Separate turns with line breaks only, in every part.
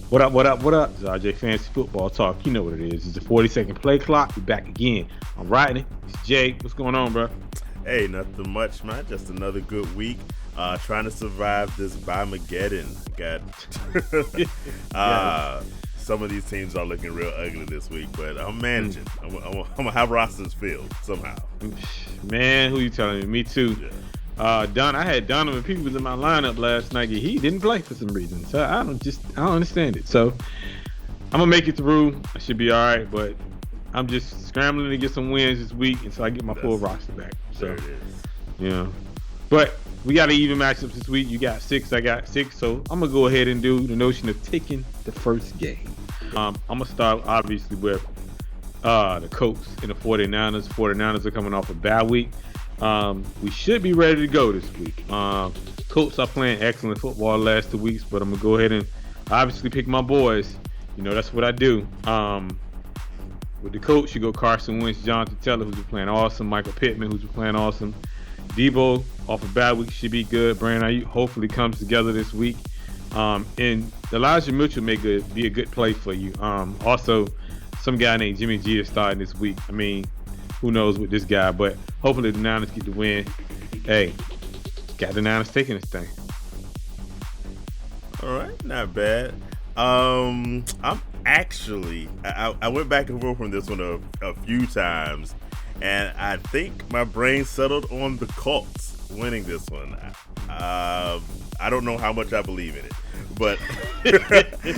What up, what up, what up? It's RJ Fantasy Football Talk. You know what it is. It's the 40-second play clock. We're back again. I'm Rodney. It's Jay. What's going on, bro?
Hey, nothing much, man. Just another good week. Trying to survive this Bye-Mageddon. Some of these teams are looking real ugly this week, but I'm managing. I'm gonna have rosters filled somehow.
Man, who you telling me? Me too.
Yeah.
I had Donovan Peoples in my lineup last night. He didn't play for some reason, so I don't understand it. So I'm gonna make it through. I should be all right, but I'm just scrambling to get some wins this week, and so I get my full roster back. So
there it is.
Yeah, but we got an even matchups this week. You got 6, I got 6, so I'm gonna go ahead and do the notion of taking the first game. I'm gonna start obviously with the Colts and the 49ers. 49ers are coming off a bye week. We should be ready to go this week. Colts are playing excellent football the last 2 weeks, but I'm gonna go ahead and obviously pick my boys. You know, that's what I do. With the Colts, you go Carson Wentz, Jonathan Taylor, who's been playing awesome, Michael Pittman, who's been playing awesome. Debo off a bad week should be good. Brandon Ayuk hopefully comes together this week. And Elijah Mitchell may be a good play for you. Also, some guy named Jimmy G is starting this week. I mean, who knows with this guy, but hopefully the Niners get the win. Hey, got the Niners taking this thing.
All right, not bad. I'm actually, I went back and forth from this one a few times, and I think my brain settled on the Colts winning this one. I don't know how much I believe in it, but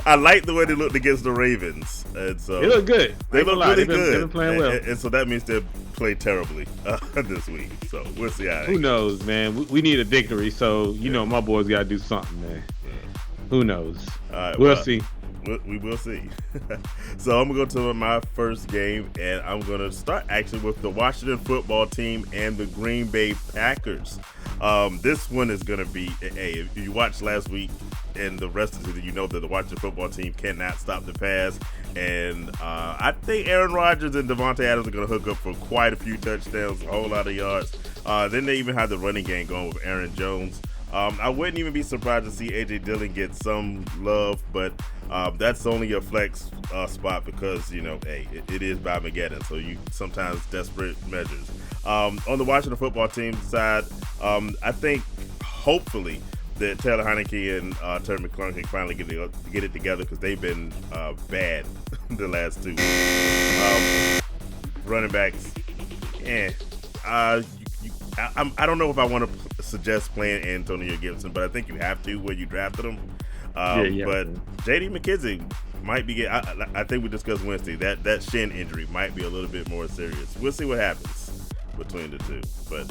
I like the way they looked against the Ravens. And so
they look good.
They look really good.
They've been playing well.
And so that means they'll play terribly this week. So we'll see how.
Who knows, man? We need a victory, so you know my boys got to do something, man. Yeah. Who knows?
All right,
we'll see.
We will see. So I'm going to go to my first game, and I'm going to start actually with the Washington football team and the Green Bay Packers. This one is going to be, hey, if you watched last week and the rest of the season, you know that the Washington football team cannot stop the pass. And I think Aaron Rodgers and Devontae Adams are going to hook up for quite a few touchdowns, a whole lot of yards. Then they even have the running game going with Aaron Jones. I wouldn't even be surprised to see A.J. Dillon get some love, but that's only a flex spot because, you know, hey, it is Bye-Mageddon, so you sometimes desperate measures. On the Washington football team side, I think hopefully that Taylor Heineke and Terry McLaurin can finally get it together because they've been bad the last 2 weeks. Running backs, I don't know if I want to suggest playing Antonio Gibson, but I think you have to where you drafted him. But J.D. McKissic might be. I think we discussed Wednesday that shin injury might be a little bit more serious. We'll see what happens between the two, but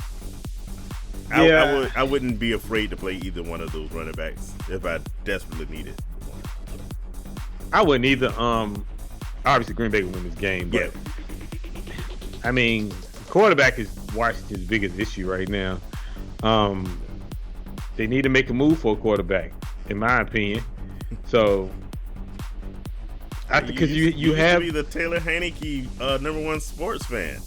I wouldn't be afraid to play either one of those running backs if I desperately needed one.
I wouldn't either. Obviously Green Bay will win this game, but I mean, quarterback is Washington's biggest issue right now. They need to make a move for a quarterback, in my opinion. So, because you have
to be the Taylor Heineke #1 sports fan.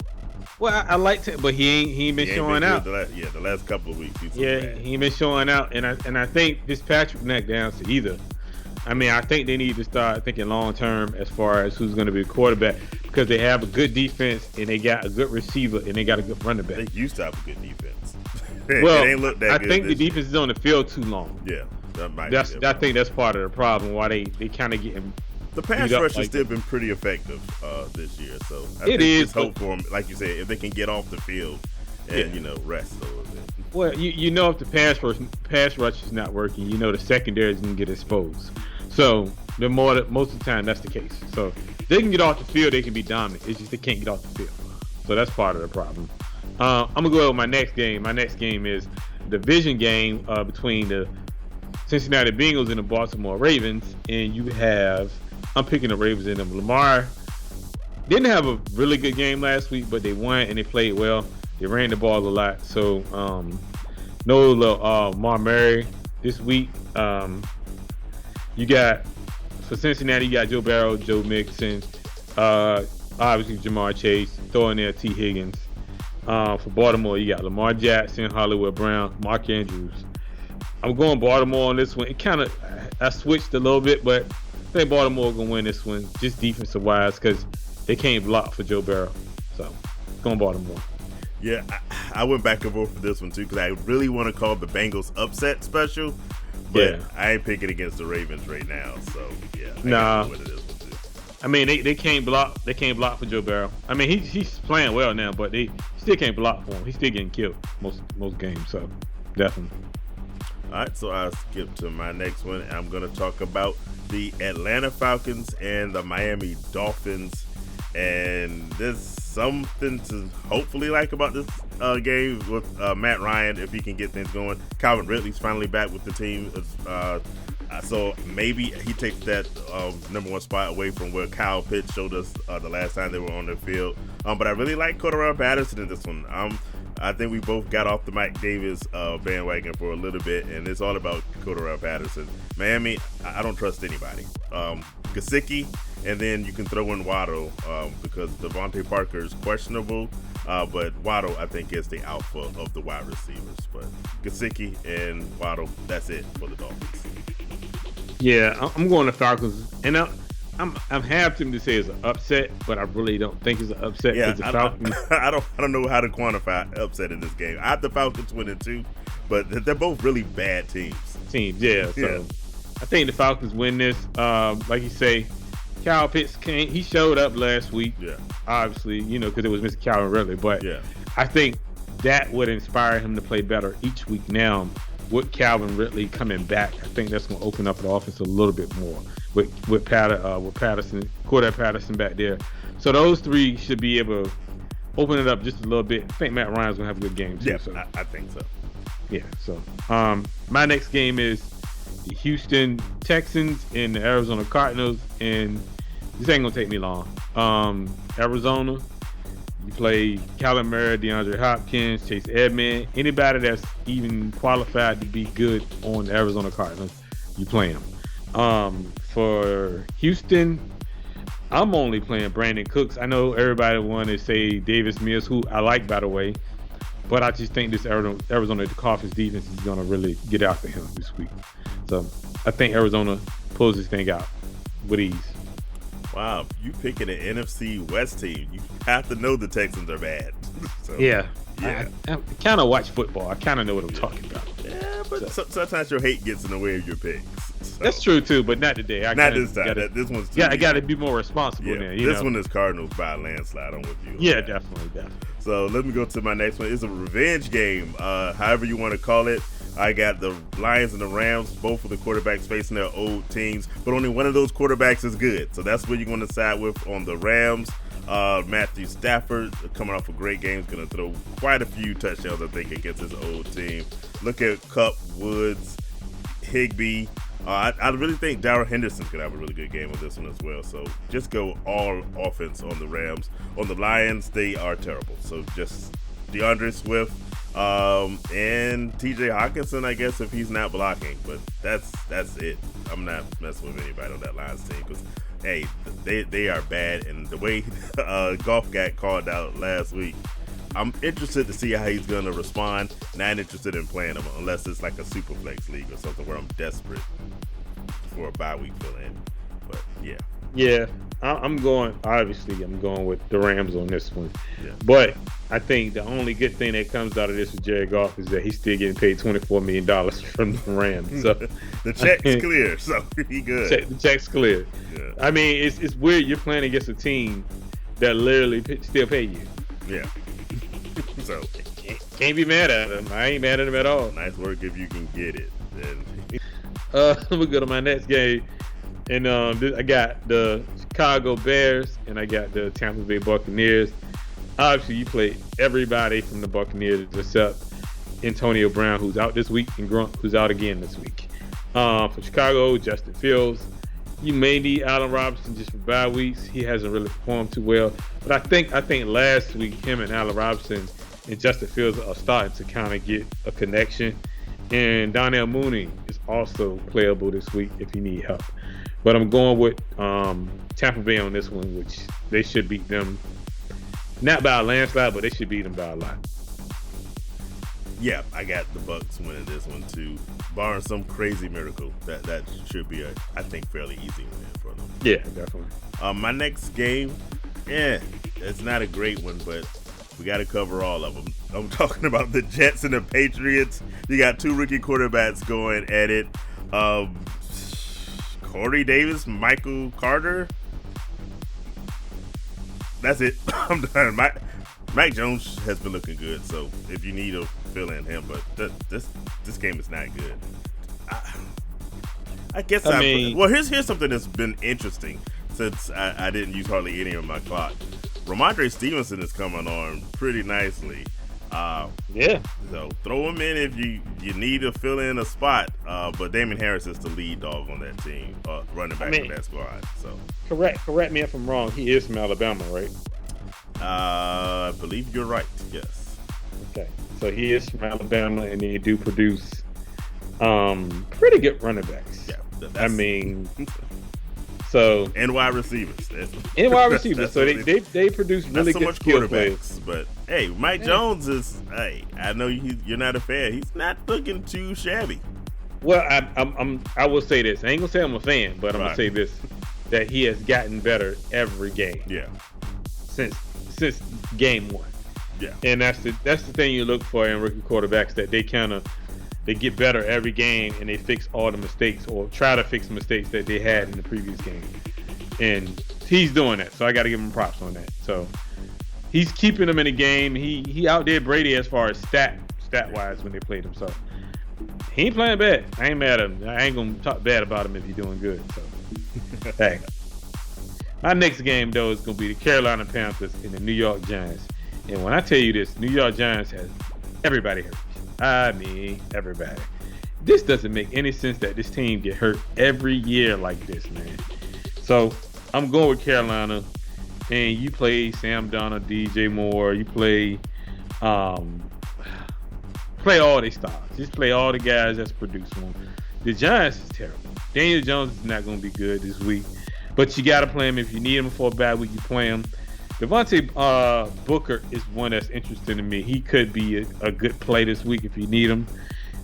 Well, I like it, but he ain't been showing out.
The last couple of weeks.
He ain't been showing out, and I think this Patrick neck down to either. I mean, I think they need to start thinking long term as far as who's going to be the quarterback because they have a good defense and they got a good receiver and they got a good running back.
They used to have a good defense.
Well,
it ain't looked that
I
good
think the
year.
defense is on the field too long.
Yeah, that might.
I think that's part of the problem. Why they kind of getting
the pass rush has still been pretty effective this year. So I think
is
hope for them, like you said, if they can get off the field and rest a little bit.
Well, you know if the pass rush is not working, you know the secondary is going to get exposed. So most of the time that's the case. So they can get off the field, they can be dominant. It's just they can't get off the field. So that's part of the problem. I'm gonna go with my next game. My next game is the division game between the Cincinnati Bengals and the Baltimore Ravens. And I'm picking the Ravens in them. Lamar didn't have a really good game last week, but they won and they played well. They ran the ball a lot. So no Murray this week. You got for Cincinnati, you got Joe Burrow, Joe Mixon, obviously Jamar Chase, throw in there T. Higgins. For Baltimore, you got Lamar Jackson, Hollywood Brown, Mark Andrews. I'm going Baltimore on this one. I switched a little bit, but think Baltimore gonna win this one, just defensive wise, because they can't block for Joe Burrow. So, going Baltimore.
Yeah, I went back and forth for this one too because I really want to call the Bengals upset special, but I ain't picking against the Ravens right now. So yeah,
nah. I mean, they can't block. They can't block for Joe Burrow. I mean, he's playing well now, but they still can't block for him. He's still getting killed most games. So definitely.
All right, so I'll skip to my next one. I'm going to talk about the Atlanta Falcons and the Miami Dolphins. And there's something to hopefully like about this game with Matt Ryan if he can get things going. Calvin Ridley's finally back with the team. So maybe he takes that number one spot away from where Kyle Pitts showed us the last time they were on the field. But I really like Cordell Patterson in this one. I think we both got off the Mike Davis bandwagon for a little bit, and it's all about Cordell Patterson. Miami, I don't trust anybody. Gesicki, and then you can throw in Waddle because Devontae Parker is questionable, but Waddle, I think, is the alpha of the wide receivers. But Gesicki and Waddle, that's it for the Dolphins.
Yeah, I'm going to Falcons, and I'm half tempted to say it's an upset, but I really don't think it's an upset.
Yeah,
the Falcons,
I don't know how to quantify upset in this game. I have the Falcons winning too, but they're both really bad teams.
Yeah. So I think the Falcons win this. Like you say, Kyle Pitts he showed up last week.
Yeah,
obviously, because it was Mr. Calvin Ridley, but I think that would inspire him to play better each week now. With Calvin Ridley coming back, I think that's going to open up the offense a little bit more with Patterson, Cordell Patterson back there. So those three should be able to open it up just a little bit. I think Matt Ryan's going to have a good game too.
Yeah,
so.
I think so.
Yeah. So my next game is the Houston Texans and the Arizona Cardinals, and this ain't going to take me long. Arizona. You play Kyler Murray, DeAndre Hopkins, Chase Edmonds, anybody that's even qualified to be good on the Arizona Cardinals, you play them. For Houston, I'm only playing Brandon Cooks. I know everybody want to say Davis Mills, who I like, by the way, but I just think this Arizona Cardinals defense is going to really get after him this week. So I think Arizona pulls this thing out with ease.
Wow, you picking an NFC West team. You have to know the Texans are bad. So,
yeah. I kind of watch football. I kind of know what I'm talking about.
Yeah, but sometimes your hate gets in the way of your picks. So.
That's true, too, but not today.
Not this time. This one's too
I got to be more responsible now.
This one is Cardinals by a landslide. I'm with you.
Yeah, definitely.
So let me go to my next one. It's a revenge game, however you want to call it. I got the Lions and the Rams, both of the quarterbacks facing their old teams, but only one of those quarterbacks is good. So that's what you're going to side with on the Rams. Matthew Stafford, coming off a great game, is going to throw quite a few touchdowns, I think, against his old team. Look at Kupp, Woods, Higbee. I really think Darrell Henderson's going to have a really good game on this one as well. So just go all offense on the Rams. On the Lions, they are terrible. So just DeAndre Swift, and TJ Hawkinson, I guess, if he's not blocking, but that's it. I'm not messing with anybody on that Lions team because, hey, they are bad, and the way Goff got called out last week, I'm interested to see how he's going to respond. Not interested in playing him unless it's like a Superflex league or something where I'm desperate for a bye week fill-in. But yeah, I'm going with the Rams on this one. Yeah. But I think the only good thing that comes out of this with Jared Goff is that he's still getting paid $24 million from the Rams. So the check's clear, so he good.
The check's clear. Yeah. I mean, it's weird you're playing against a team that literally still pay you.
Yeah. So
can't be mad at him. I ain't mad at him at all.
Nice work if you can get it.
Let me go to my next game. And I got the Chicago Bears and I got the Tampa Bay Buccaneers. Obviously, you play everybody from the Buccaneers except Antonio Brown, who's out this week, and Grunt, who's out again this week. For Chicago, Justin Fields. You may need Allen Robinson just for bye weeks. He hasn't really performed too well. But I think last week, him and Allen Robinson and Justin Fields are starting to kind of get a connection. And Donnell Mooney is also playable this week if you need help. But I'm going with Tampa Bay on this one, which they should beat them. Not by a landslide, but they should beat them by a lot.
Yeah, I got the Bucs winning this one too. barring some crazy miracle, that should be I think fairly easy win for them.
Yeah, definitely.
My next game, it's not a great one, but we got to cover all of them. I'm talking about the Jets and the Patriots. You got two rookie quarterbacks going at it. Corey Davis, Michael Carter. That's it. I'm done. Mac Jones has been looking good, so if you need to fill in him, but this game is not good. I guess here's something that's been interesting since I didn't use hardly any of my clock. Ramondre Stevenson is coming on pretty nicely. So throw him in if you need to fill in a spot. But Damon Harris is the lead dog on that team, running back in that squad. So
correct me if I'm wrong. He is from Alabama, right?
I believe you're right. Yes.
Okay, so he is from Alabama, and they do produce pretty good running backs.
Yeah,
so
and wide receivers.
So they produce really good skill players.
But hey, Mike Jones is. Hey, I know you're not a fan. He's not looking too shabby.
Well, I will say this. I ain't gonna say I'm a fan, but I'm gonna say this: that he has gotten better every game.
Yeah.
Since game one.
Yeah.
And that's the thing you look for in rookie quarterbacks, that they get better every game and they fix all the mistakes, or try to fix the mistakes that they had in the previous game. And he's doing that, so I got to give him props on that. So he's keeping them in the game. He outdid Brady as far as stat wise when they played him. So he ain't playing bad. I ain't mad at him. I ain't gonna talk bad about him if he's doing good. So hey. My next game, though, is going to be the Carolina Panthers and the New York Giants. And when I tell you this, New York Giants has everybody hurt. I mean, everybody. This doesn't make any sense that this team get hurt every year like this, man. So I'm going with Carolina. And you play Sam Darnold, DJ Moore. You play all their stars. Just play all the guys that's producing them. The Giants is terrible. Daniel Jones is not going to be good this week. But you got to play him. If you need him for a bad week, you play him. Devontae Booker is one that's interesting to me. He could be a good play this week if you need him.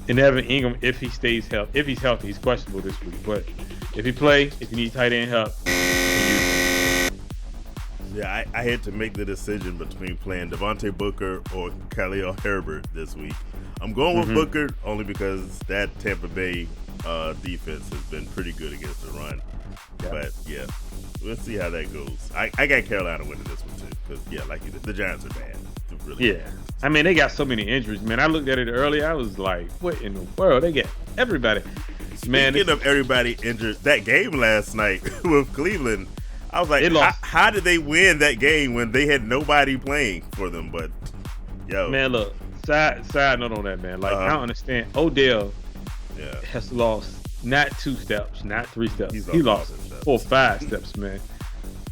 And Evan Ingram, if he's healthy, he's questionable this week. But if you need tight end help, you can use him.
Yeah, I had to make the decision between playing Devontae Booker or Khalil Herbert this week. I'm going with Booker only because that Tampa Bay defense has been pretty good against the run. Yeah. But yeah, we'll see how that goes. I got Carolina winning this one too, because like the Giants are bad. Really bad.
I mean, they got so many injuries, man. I looked at it earlier. I was like, what in the world? They get everybody.
Speaking of everybody injured, that game last night with Cleveland, I was like, how did they win that game when they had nobody playing for them? But
man, look, side note on that, man. Like, I don't understand. Odell has lost. Not 2 steps, not 3 steps. He lost 4 or 5 steps, man.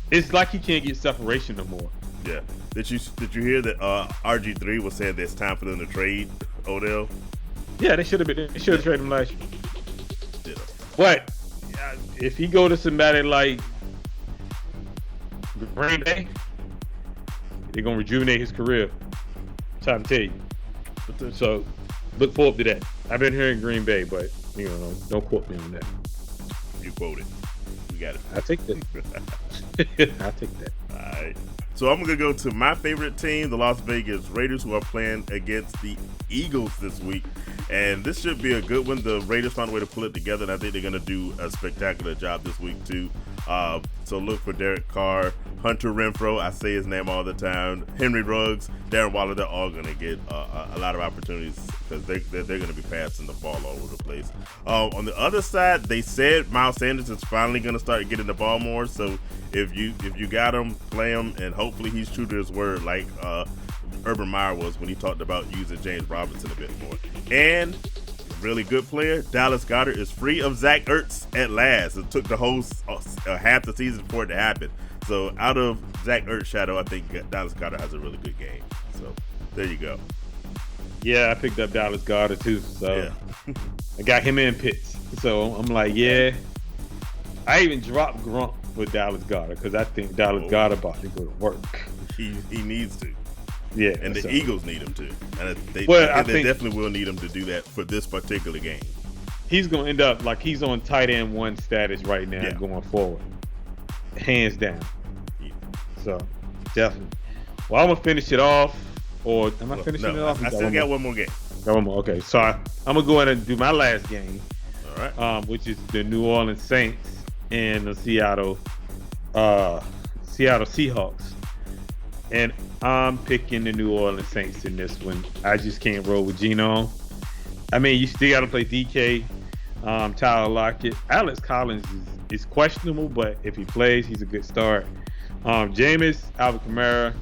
It's like he can't get separation no more.
Yeah. Did you hear that RG3 was saying that it's time for them to trade Odell?
Yeah, they should have traded him last year.
Yeah.
But if he go to somebody like Green Bay, they're gonna rejuvenate his career. I'm trying to tell you. So look forward to that. I've been hearing Green Bay, but don't quote me on that.
You quoted. We got it.
I take that. I take that.
All right. So I'm going to go to my favorite team, the Las Vegas Raiders, who are playing against the Eagles this week. And this should be a good one. The Raiders found a way to pull it together, and I think they're going to do a spectacular job this week, too. So look for Derek Carr, Hunter Renfrow, I say his name all the time, Henry Ruggs, Darren Waller. They're all going to get a lot of opportunities because they're going to be passing the ball all over the place. On the other side, they said Miles Sanders is finally going to start getting the ball more. So if you got him, play him, and hopefully he's true to his word like Urban Meyer was when he talked about using James Robinson a bit more. And really good player, Dallas Goedert is free of Zach Ertz at last. It took the whole half the season for it to happen. So out of Zach Ertz's shadow, I think Dallas Goedert has a really good game. So there you go.
Yeah, I picked up Dallas Goedert too. So I got him in Pitts. So I'm like, I even dropped Grunt with Dallas Goedert because I think Dallas Goedert about to go to work.
He needs to.
Yeah,
and the Eagles need him to. And they definitely will need him to do that for this particular game.
he's gonna end up like he's on tight end 1 status right now going forward, hands down.
Yeah.
So definitely. Well, I'm gonna finish it off, or am I finishing it off?
I still got one more game.
Got one more. Okay, so I'm gonna go ahead and do my last game.
All right.
Which is the New Orleans Saints and the Seattle Seahawks. And I'm picking the New Orleans Saints in this one. I just can't roll with Geno. I mean, you still got to play DK, Tyler Lockett. Alex Collins is questionable, but if he plays, he's a good start. Jameis, Alvin Kamara,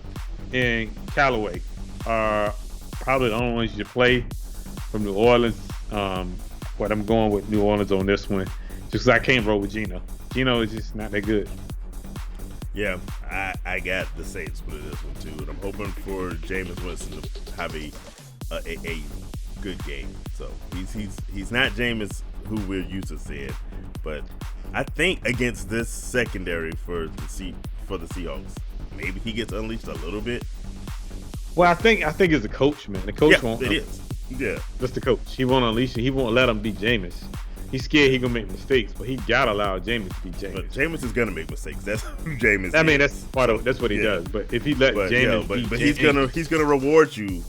and Callaway are probably the only ones you should play from New Orleans. But I'm going with New Orleans on this one just because I can't roll with Geno. Geno is just not that good.
Yeah, I got the Saints for this one too, and I'm hoping for Jameis Winston to have a good game. So he's not Jameis who we're used to seeing, but I think against this secondary for the Seahawks, maybe he gets unleashed a little bit.
Well, I think it's the coach, man. The coach won't.
It is. Yeah,
that's the coach. He won't unleash him. He won't let him be Jameis. He's scared he's gonna make mistakes, but he gotta allow Jameis to be Jameis.
But Jameis is gonna make mistakes. That's who Jameis.
I mean, that's part of that's what he does. But if he let Jameis,
but he's gonna reward you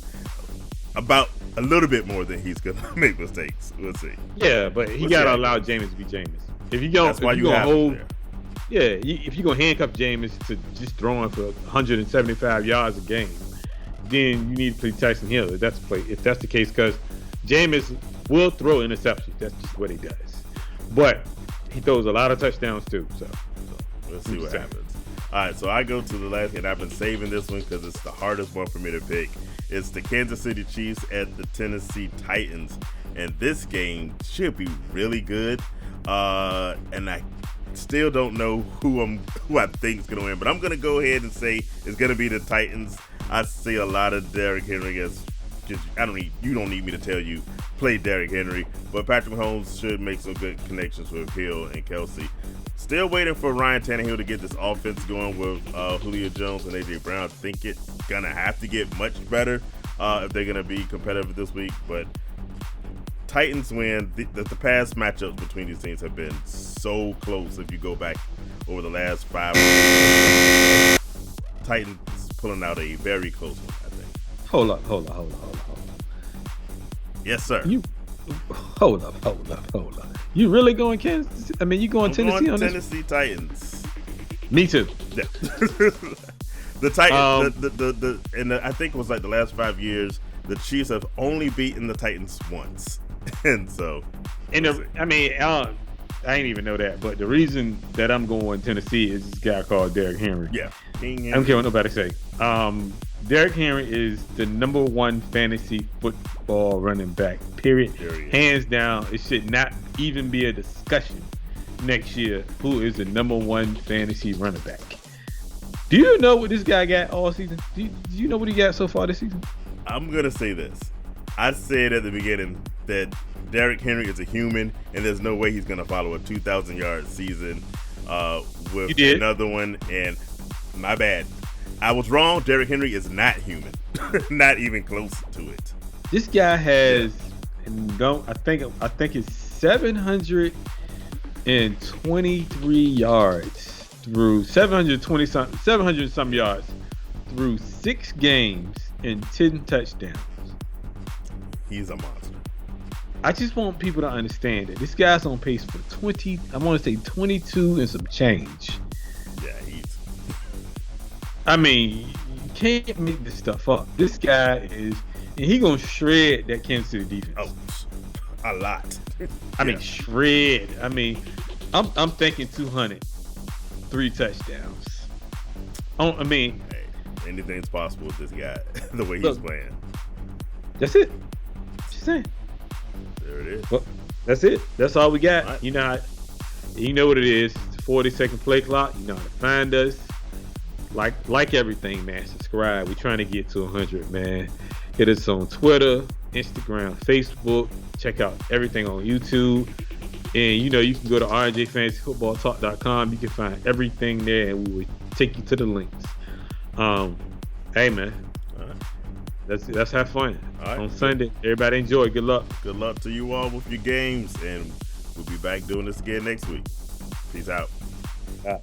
about a little bit more than he's gonna make mistakes. We'll see.
Yeah, but he gotta allow Jameis to be Jameis. If you
that's why you
gonna
have
hold,
him
if you're gonna handcuff Jameis to just throwing for 175 yards a game, then you need to play Tyson Hill. If that's the case, because Jameis will throw interceptions. That's just what he does. But he throws a lot of touchdowns too. So
we'll see what happens. All right, so I go to the last game. I've been saving this one because it's the hardest one for me to pick. It's the Kansas City Chiefs at the Tennessee Titans, and this game should be really good. And I still don't know who I think is going to win, but I'm going to go ahead and say it's going to be the Titans. I see a lot of Derrick Henry as you don't need me to tell you play Derrick Henry, but Patrick Mahomes should make some good connections with Hill and Kelsey. Still waiting for Ryan Tannehill to get this offense going with Julio Jones and AJ Brown. I think it's gonna have to get much better if they're gonna be competitive this week. But Titans win. The past matchups between these teams have been so close. If you go back over the last 5 years, Titans pulling out a very close one, I think.
Hold up.
Yes, sir.
Hold up. You really going Kansas? I mean, you going Tennessee on this?
Tennessee Titans.
Me too.
Yeah. The Titans. I think it was like the last 5 years, the Chiefs have only beaten the Titans once, and so. I ain't even know that, but the reason that I'm going Tennessee is this guy called Derrick Henry. Yeah, King Henry.
I don't care what nobody say. Derrick Henry is the number 1 fantasy football running back. Period. Hands down, it should not even be a discussion next year. Who is the number 1 fantasy running back? Do you know what this guy got all season? Do you know what he got so far this season?
I'm gonna say this. I said at the beginning that Derrick Henry is a human, and there's no way he's going to follow a 2,000-yard season with another one. And my bad. I was wrong. Derrick Henry is not human. Not even close to it.
This guy has, I think it's 723 yards through 700 some yards through 6 games and 10 touchdowns.
He's a monster.
I just want people to understand that this guy's on pace for 22 and some change.
Yeah,
I mean, you can't make this stuff up. This guy is, and he gonna shred that Kansas City defense.
Oh, a lot.
I mean, shred. I mean, I'm thinking 200, 3 touchdowns.
Hey, anything's possible with this guy. The way he's playing.
That's it. Just saying.
There it is.
Well, that's it. That's all we got.
Right.
You know what it is. It's a 40-second play clock. You know how to find us. Like everything, man. Subscribe. We're trying to get to 100, man. Hit us on Twitter, Instagram, Facebook. Check out everything on YouTube. And you can go to rjfantasyfootballtalk.com. You can find everything there, and we will take you to the links. Hey, man.
All right.
Let's have fun
All right.
on Sunday. Everybody enjoy. Good luck.
Good luck to you all with your games, and we'll be back doing this again next week. Peace out.
Bye.